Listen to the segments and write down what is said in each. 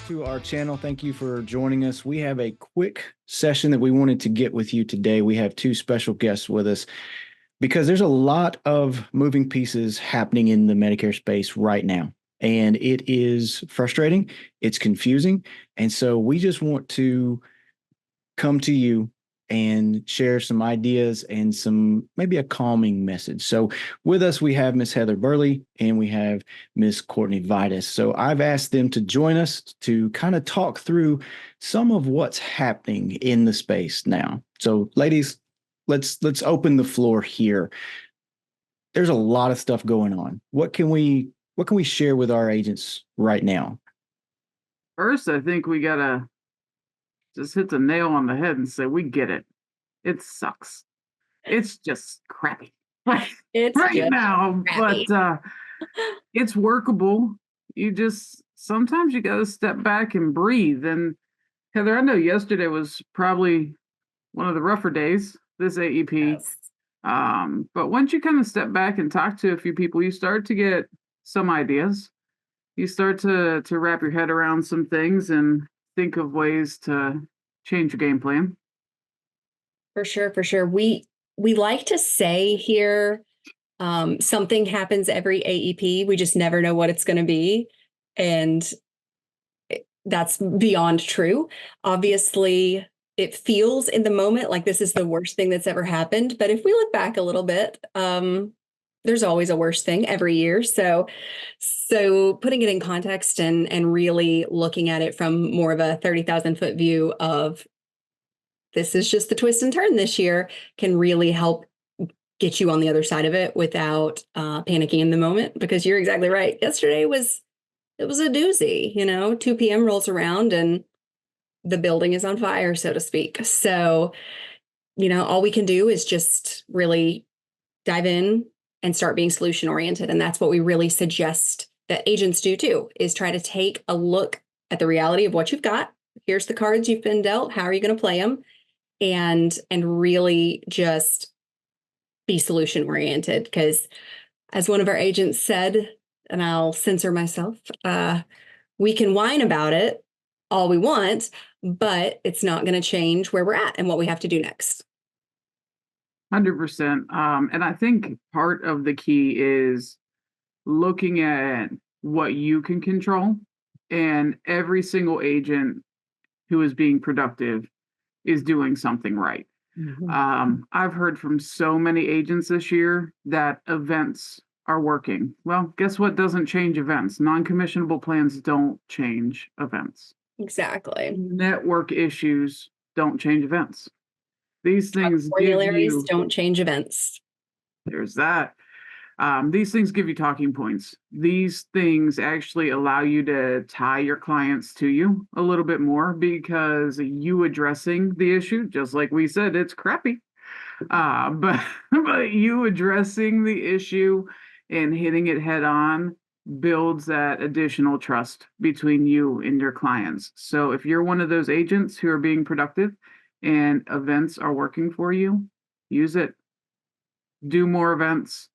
To our channel. Thank you for joining us. We have a quick session that we wanted to get with you today. We have two special guests with us because there's a lot of moving pieces happening in the Medicare space right now. And it is frustrating, it's confusing. And so we just want to come to you and share some ideas and some maybe a calming message. So with us, we have Miss Heather Burley and we have Miss Courtney Vidas. So I've asked them to join us to kind of talk through some of what's happening in the space now. So ladies, let's open the floor here. There's a lot of stuff going on. What can we share with our agents right now? First, I think we gotta just hit the nail on the head and say we get it. It sucks. It's just crappy It's right just now, crappy. but it's workable. You just sometimes you gotta step back and breathe. And Heather, I know yesterday was probably one of the rougher days, this AEP. Yes. But once you kind of step back and talk to a few people, you start to get some ideas. You start to wrap your head around some things and think of ways to change your game plan. For sure, for sure. We like to say here, something happens every AEP. We just never know what it's going to be, and that's beyond true. Obviously, it feels in the moment like this is the worst thing that's ever happened. But if we look back a little bit, there's always a worse thing every year. So putting it in context and really looking at it from more of a 30,000-foot view of this is just the twist and turn this year can really help get you on the other side of it without panicking in the moment, because you're exactly right. Yesterday was a doozy. 2 p.m. rolls around and the building is on fire, so to speak. So, all we can do is just really dive in and start being solution oriented. And that's what we really suggest that agents do too, is try to take a look at the reality of what you've got. Here's the cards you've been dealt. How are you going to play them? And really just be solution oriented. Because as one of our agents said, and I'll censor myself, we can whine about it all we want, but it's not going to change where we're at and what we have to do next. 100%. And I think part of the key is looking at what you can control. And every single agent who is being productive is doing something right. I've heard from so many agents this year that events are working. Well, guess what doesn't change events? Non-commissionable plans don't change events. Exactly. Network issues don't change events. These things give Formularies you, don't change events. there's that. These things give you talking points. These things actually allow you to tie your clients to you a little bit more, because you addressing the issue, just like we said, it's crappy. But you addressing the issue and hitting it head on builds that additional trust between you and your clients. So if you're one of those agents who are being productive and events are working for you, use it. Do more events.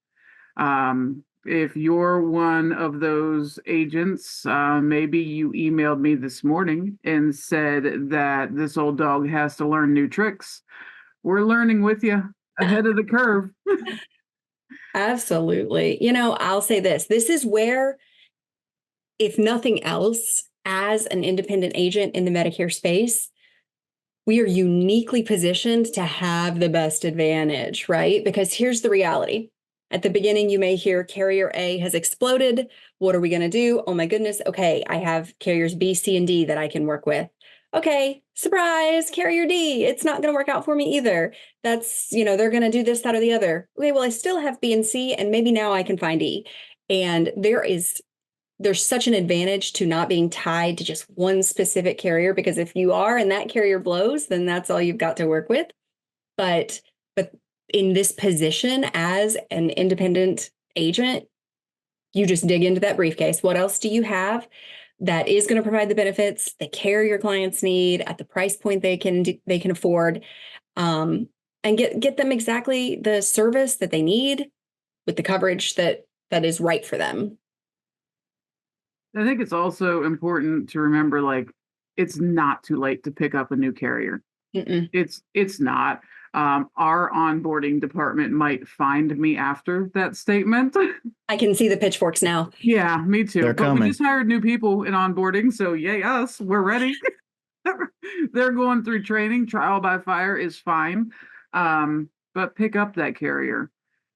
If you're one of those agents, maybe you emailed me this morning and said that this old dog has to learn new tricks. We're learning with you ahead of the curve. Absolutely. I'll say this is where, if nothing else, as an independent agent in the Medicare space, we are uniquely positioned to have the best advantage, right? Because here's the reality. At the beginning, you may hear carrier A has exploded. What are we going to do? Oh my goodness. Okay, I have carriers B, C, and D that I can work with. Okay, surprise, carrier D. It's not going to work out for me either. That's, they're going to do this, that, or the other. Okay, well, I still have B and C, and maybe now I can find E. And there's such an advantage to not being tied to just one specific carrier, because if you are and that carrier blows, then that's all you've got to work with. But in this position as an independent agent, you just dig into that briefcase. What else do you have that is going to provide the benefits the carrier clients need at the price point they can afford, and get them exactly the service that they need with the coverage that is right for them. I think it's also important to remember, like, it's not too late to pick up a new carrier. Mm-mm. It's not. Our onboarding department might find me after that statement. I can see the pitchforks now. Yeah, me too. They're But we coming. just hired new people in onboarding, so yay us, we're ready. They're going through training. Trial by fire is fine. But pick up that carrier.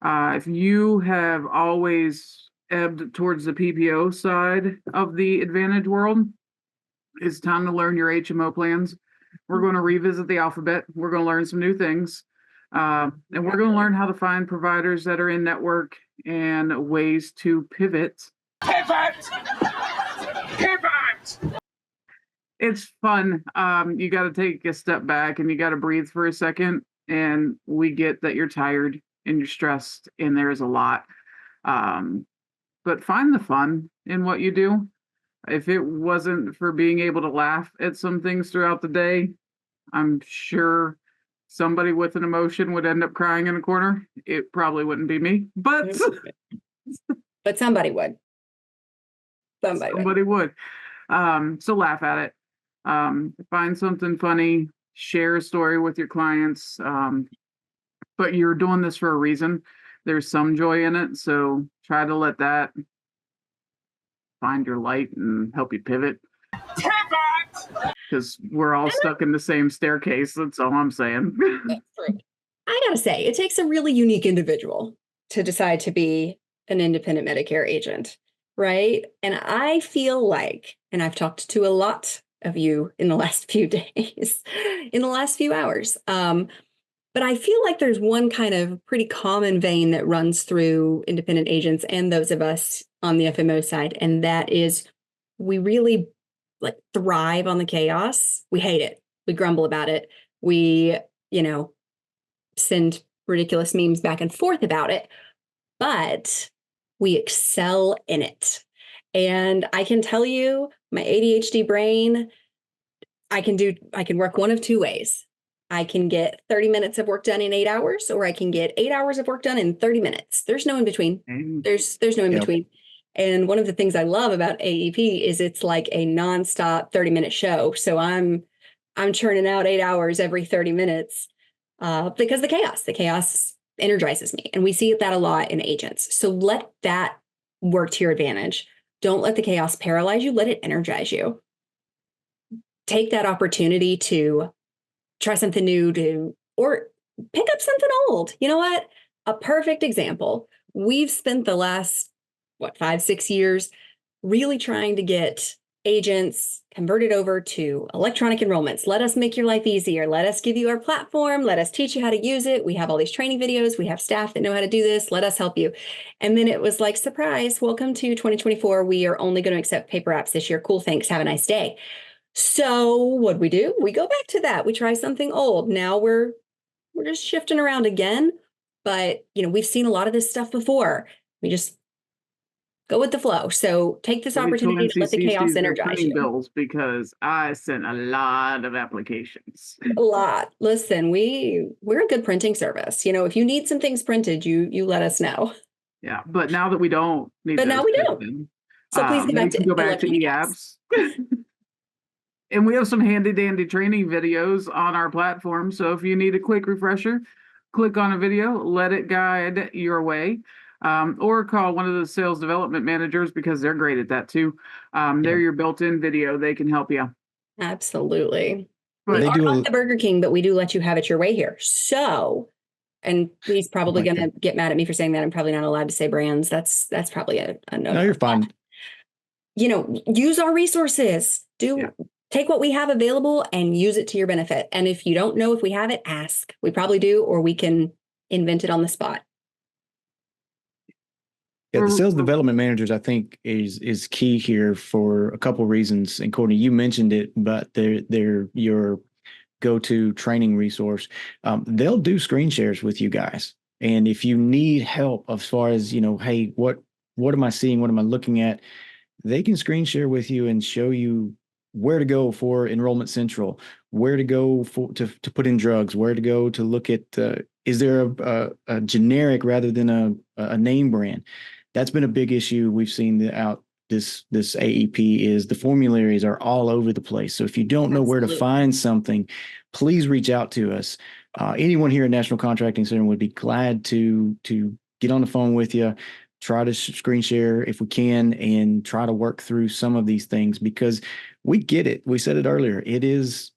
If you have always ebbed towards the PPO side of the Advantage world, it's time to learn your HMO plans. We're going to revisit the alphabet. We're going to learn some new things. And we're going to learn how to find providers that are in network and ways to pivot. Pivot! Pivot! It's fun. You got to take a step back and you got to breathe for a second. And we get that you're tired and you're stressed and there's a lot. But find the fun in what you do. If it wasn't for being able to laugh at some things throughout the day, I'm sure somebody with an emotion would end up crying in a corner. It probably wouldn't be me, but But somebody would. somebody would. So laugh at it. Find something funny, share a story with your clients. But you're doing this for a reason. There's some joy in it. So try to let that find your light and help you pivot. Because we're all stuck in the same staircase. That's all I'm saying. That's true. I gotta say, it takes a really unique individual to decide to be an independent Medicare agent, right? And I feel like, and I've talked to a lot of you in the last few days, in the last few hours, but I feel like there's one kind of pretty common vein that runs through independent agents and those of us on the FMO side, and that is we really like thrive on the chaos. We hate it. We grumble about it. We, send ridiculous memes back and forth about it, but we excel in it. And I can tell you, my ADHD brain, I can work one of two ways. I can get 30 minutes of work done in 8 hours, or I can get 8 hours of work done in 30 minutes. There's no in between. There's no in between. And one of the things I love about AEP is it's like a nonstop 30-minute show. So I'm churning out 8 hours every 30 minutes because the chaos energizes me. And we see that a lot in agents. So let that work to your advantage. Don't let the chaos paralyze you. Let it energize you. Take that opportunity to try something new, or pick up something old. You know what? A perfect example. We've spent the last, 5-6 years really trying to get agents converted over to electronic enrollments. Let us make your life easier. Let us give you our platform. Let us teach you how to use it. We have all these training videos. We have staff that know how to do this. Let us help you. And then it was like, surprise, welcome to 2024. We are only going to accept paper apps this year. Cool, thanks. Have a nice day. So what do? We go back to that. We try something old. Now we're just shifting around again. But, we've seen a lot of this stuff before. We just go with the flow. So take this opportunity to let the chaos energize you. Bills, because I sent a lot of applications. A lot. Listen, we're a good printing service. If you need some things printed, you let us know. Yeah, but now that we don't need, but now we don't. So please go back to e-apps. And we have some handy dandy training videos on our platform. So if you need a quick refresher, click on a video, let it guide your way. Or call one of the sales development managers, because they're great at that too. They're your built-in video. They can help you. Absolutely. But we are not the Burger King, but we do let you have it your way here. So, and he's probably going to get mad at me for saying that. I'm probably not allowed to say brands. That's probably a no. No, you're fine. Use our resources. Take what we have available and use it to your benefit. And if you don't know if we have it, ask. We probably do, or we can invent it on the spot. Yeah, the sales development managers, I think, is key here for a couple of reasons. And Courtney, you mentioned it, but they're your go-to training resource. They'll do screen shares with you guys. And if you need help as far as, hey, what am I seeing? What am I looking at? They can screen share with you and show you where to go for Enrollment Central, where to go to put in drugs, where to go to look at, is there a generic rather than a name brand? That's been a big issue we've seen out this AEP is the formularies are all over the place. So if you don't know where to find something, please reach out to us. Anyone here at National Contracting Center would be glad to get on the phone with you, try to screen share if we can, and try to work through some of these things, because we get it. We said it earlier. It's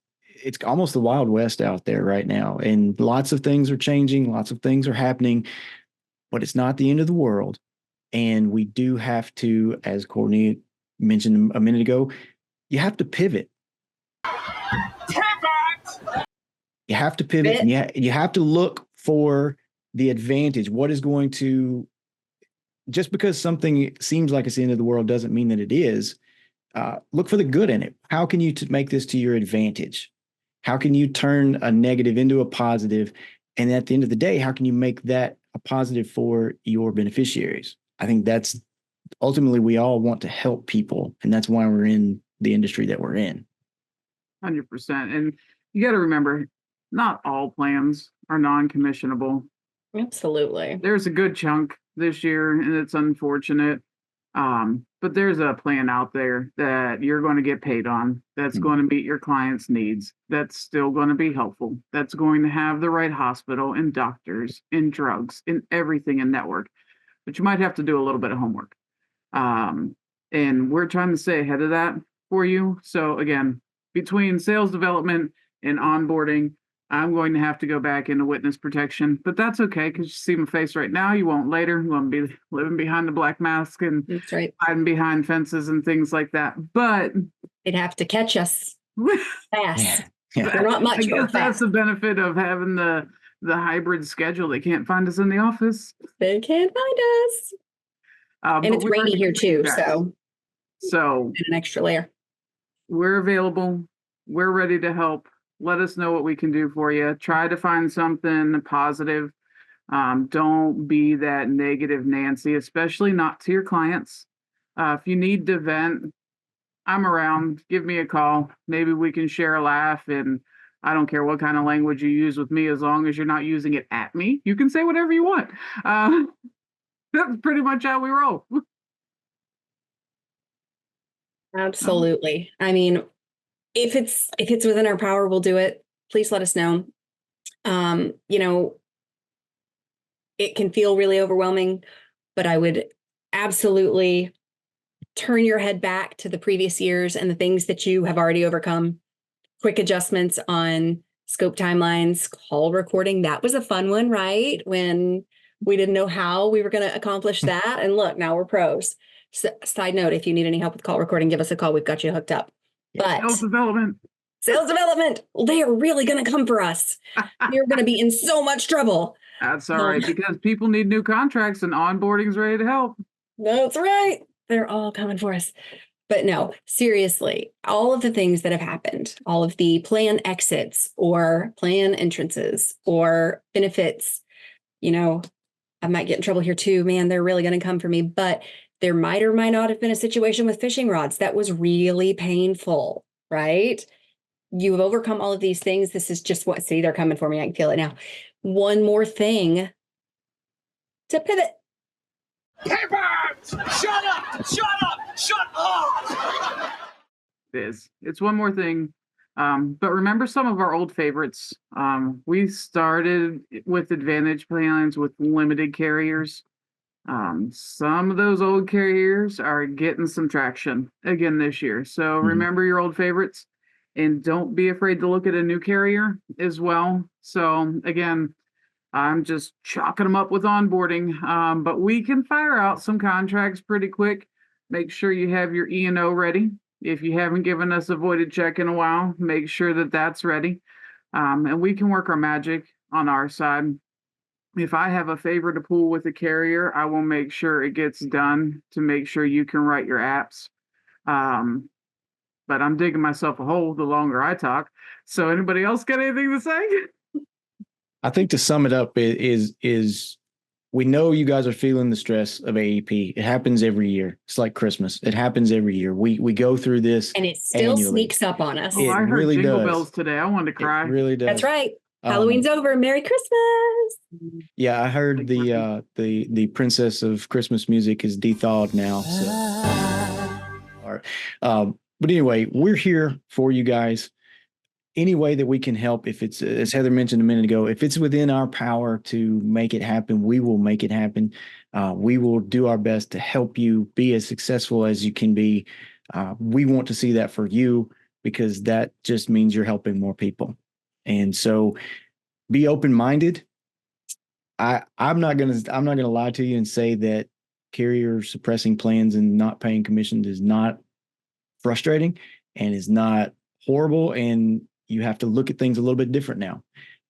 almost the Wild West out there right now, and lots of things are changing. Lots of things are happening, but it's not the end of the world. And we do have to, as Courtney mentioned a minute ago, you have to pivot. You have to pivot, and you have to look for the advantage. What is going to, just because something seems like it's the end of the world doesn't mean that it is. Look for the good in it. How can you make this to your advantage? How can you turn a negative into a positive? And at the end of the day, how can you make that a positive for your beneficiaries? I think that's ultimately, we all want to help people, and that's why we're in the industry that we're in. 100%. And you got to remember, not all plans are non-commissionable. Absolutely. There's a good chunk this year, and it's unfortunate. But there's a plan out there that you're going to get paid on, that's going to meet your client's needs, that's still going to be helpful, that's going to have the right hospital and doctors and drugs and everything in network. But you might have to do a little bit of homework. And we're trying to stay ahead of that for you. So again, between sales development and onboarding, I'm going to have to go back into witness protection, but that's okay, because you see my face right now. You won't later. You won't be living behind the black mask and that's right, hiding behind fences and things like that. But they'd have to catch us fast. Yeah. We're not much. I guess that's the benefit of having the hybrid schedule. They can't find us in the office. They can't find us. And it's rainy here too, so an extra layer. We're available. We're ready to help. Let us know what we can do for you. Try to find something positive. Don't be that negative Nancy, especially not to your clients. If you need to vent, I'm around. Give me a call. Maybe we can share a laugh, and I don't care what kind of language you use with me, as long as you're not using it at me. You can say whatever you want. That's pretty much how we roll. Absolutely. I mean, if it's within our power, we'll do it. Please let us know. It can feel really overwhelming, but I would absolutely turn your head back to the previous years and the things that you have already overcome. Quick adjustments on scope timelines, call recording. That was a fun one, right? When we didn't know how we were going to accomplish that. And look, now we're pros. Side note, if you need any help with call recording, give us a call. We've got you hooked up. But sales development, well, they are really going to come for us. You're going to be in so much trouble. That's all right, because people need new contracts and onboarding's ready to help. That's right. They're all coming for us. But no, seriously, all of the things that have happened, all of the plan exits or plan entrances or benefits, I might get in trouble here too. Man, they're really going to come for me. But there might or might not have been a situation with fishing rods that was really painful, right? You have overcome all of these things. This is just see, they're coming for me. I can feel it now. One more thing to pivot. Shut up! Shut up! Shut up! It's one more thing. But remember some of our old favorites. We started with Advantage plans with limited carriers. Some of those old carriers are getting some traction again this year. So remember your old favorites, and don't be afraid to look at a new carrier as well. So again, I'm just chalking them up with onboarding, but we can fire out some contracts pretty quick. Make sure you have your E&O ready. If you haven't given us a voided check in a while, make sure that that's ready. And we can work our magic on our side. If I have a favor to pull with a carrier, I will make sure it gets done to make sure you can write your apps. But I'm digging myself a hole the longer I talk. So anybody else got anything to say? I think to sum it up is we know you guys are feeling the stress of AEP. It happens every year. It's like Christmas. It happens every year. We go through this, and it still annually. Sneaks up on us. I heard really jingle does. bells today. I wanted to cry. It really does. That's right. Halloween's over. Merry Christmas. Yeah, I heard the princess of Christmas music is de-thawed now. So. Sorry. But anyway, we're here for you guys. Any way that we can help, if it's, as Heather mentioned a minute ago, if it's within our power to make it happen, we will make it happen. We will do our best to help you be as successful as you can be. We want to see that for you, because that just means you're helping more people. And so be open-minded. I'm not gonna lie to you and say that carrier suppressing plans and not paying commissions is not frustrating and is not horrible. And you have to look at things a little bit different now.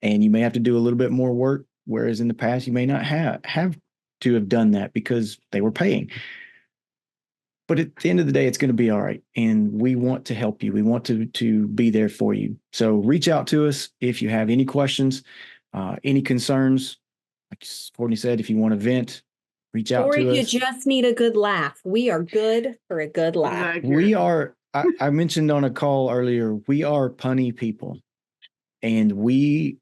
And you may have to do a little bit more work, whereas in the past you may not have to have done that because they were paying. But at the end of the day, it's going to be all right. And we want to help you. We want to be there for you. So reach out to us if you have any questions, any concerns. Like Courtney said, if you want to vent, reach out Or to if us. you just need a good laugh, we are good for a good laugh. Exactly. We are, I mentioned on a call earlier, we are punny people, and we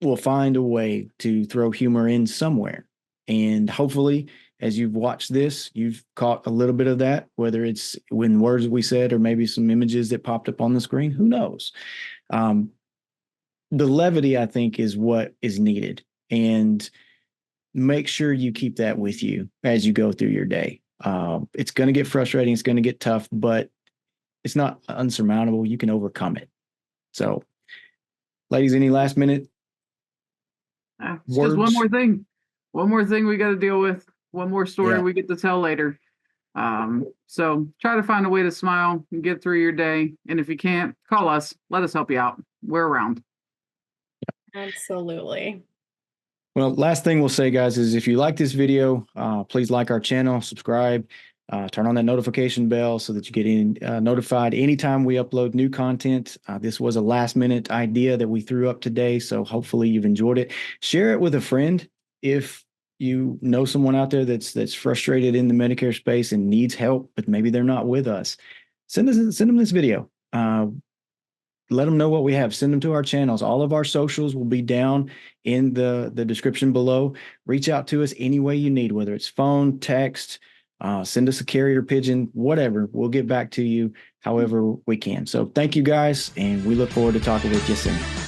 will find a way to throw humor in somewhere. And hopefully, as you've watched this, you've caught a little bit of that, whether it's when words we said or maybe some images that popped up on the screen, who knows? The levity, I think, is what is needed. And make sure you keep that with you as you go through your day. It's going to get frustrating. It's going to get tough, but it's not unsurmountable. You can overcome it. So, ladies, any last minute It's just one words? more thing. One more thing we got to deal with. One more story Yeah. we get to tell later. So try to find a way to smile and get through your day. And if you can't, call us. Let us help you out. We're around. Absolutely. Well, last thing we'll say, guys, is if you like this video, please like our channel, subscribe, turn on that notification bell so that you get notified anytime we upload new content. This was a last minute idea that we threw up today, so hopefully you've enjoyed it. Share it with a friend if you know someone out there that's frustrated in the Medicare space and needs help, but maybe they're not with us. Send them this video. Let them know what we have. Send them to our channels. All of our socials will be down in the description below. Reach out to us any way you need, whether it's phone, text, send us a carrier pigeon, whatever. We'll get back to you however we can. So thank you guys, and we look forward to talking with you soon.